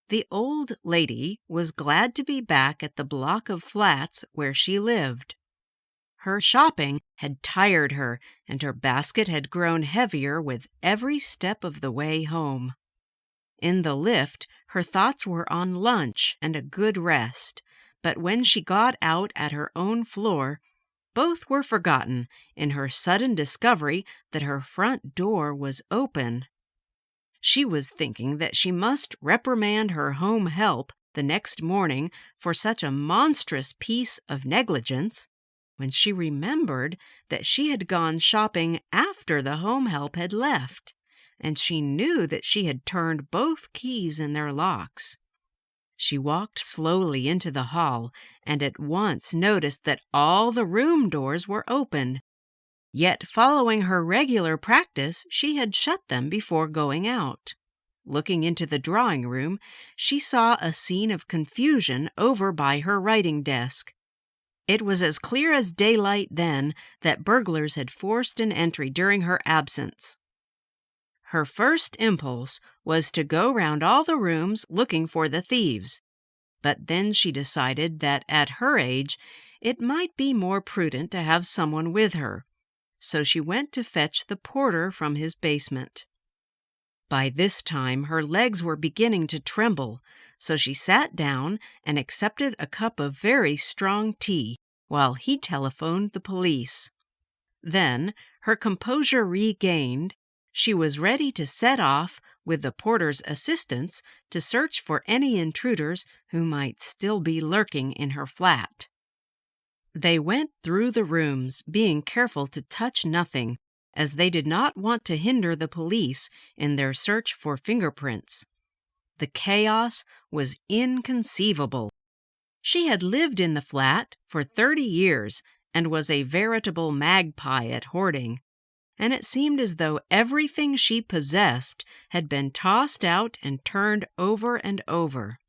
The old lady was glad to be back at the block of flats where she lived. Her shopping had tired her, and her basket had grown heavier with every step of the way home. In the lift, her thoughts were on lunch and a good rest, but when she got out at her own floor, both were forgotten in her sudden discovery that her front door was open. She was thinking that she must reprimand her home help the next morning for such a monstrous piece of negligence, when she remembered that she had gone shopping after the home help had left, and she knew that she had turned both keys in their locks. She walked slowly into the hall and at once noticed that all the room doors were open. Yet, following her regular practice, she had shut them before going out. Looking into the drawing room, she saw a scene of confusion over by her writing desk. It was as clear as daylight then that burglars had forced an entry during her absence. Her first impulse was to go round all the rooms looking for the thieves, but then she decided that at her age it might be more prudent to have someone with her, so she went to fetch the porter from his basement. By this time her legs were beginning to tremble, so she sat down and accepted a cup of very strong tea while he telephoned the police. Then, her composure regained, she was ready to set off with the porter's assistance to search for any intruders who might still be lurking in her flat. They went through the rooms, being careful to touch nothing, as they did not want to hinder the police in their search for fingerprints. The chaos was inconceivable. She had lived in the flat for 30 years and was a veritable magpie at hoarding, and it seemed as though everything she possessed had been tossed out and turned over and over.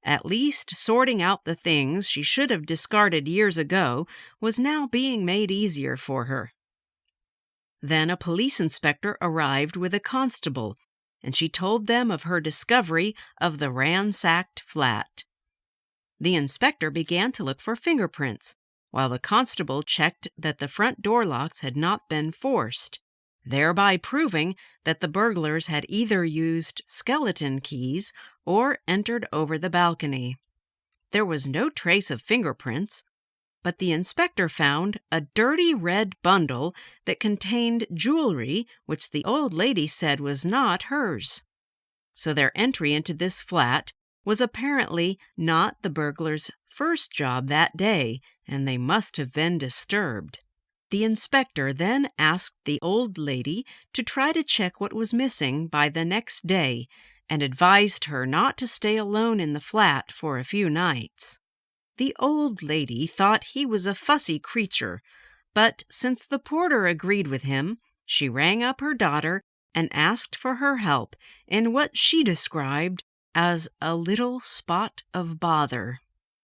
At least sorting out the things she should have discarded years ago was now being made easier for her. Then a police inspector arrived with a constable, and she told them of her discovery of the ransacked flat. The inspector began to look for fingerprints, while the constable checked that the front door locks had not been forced, thereby proving that the burglars had either used skeleton keys or entered over the balcony. There was no trace of fingerprints, but the inspector found a dirty red bundle that contained jewelry which the old lady said was not hers. So their entry into this flat was apparently not the burglars' first job that day, and they must have been disturbed. The inspector then asked the old lady to try to check what was missing by the next day, and advised her not to stay alone in the flat for a few nights. The old lady thought he was a fussy creature, but since the porter agreed with him, she rang up her daughter and asked for her help in what she described as a little spot of bother.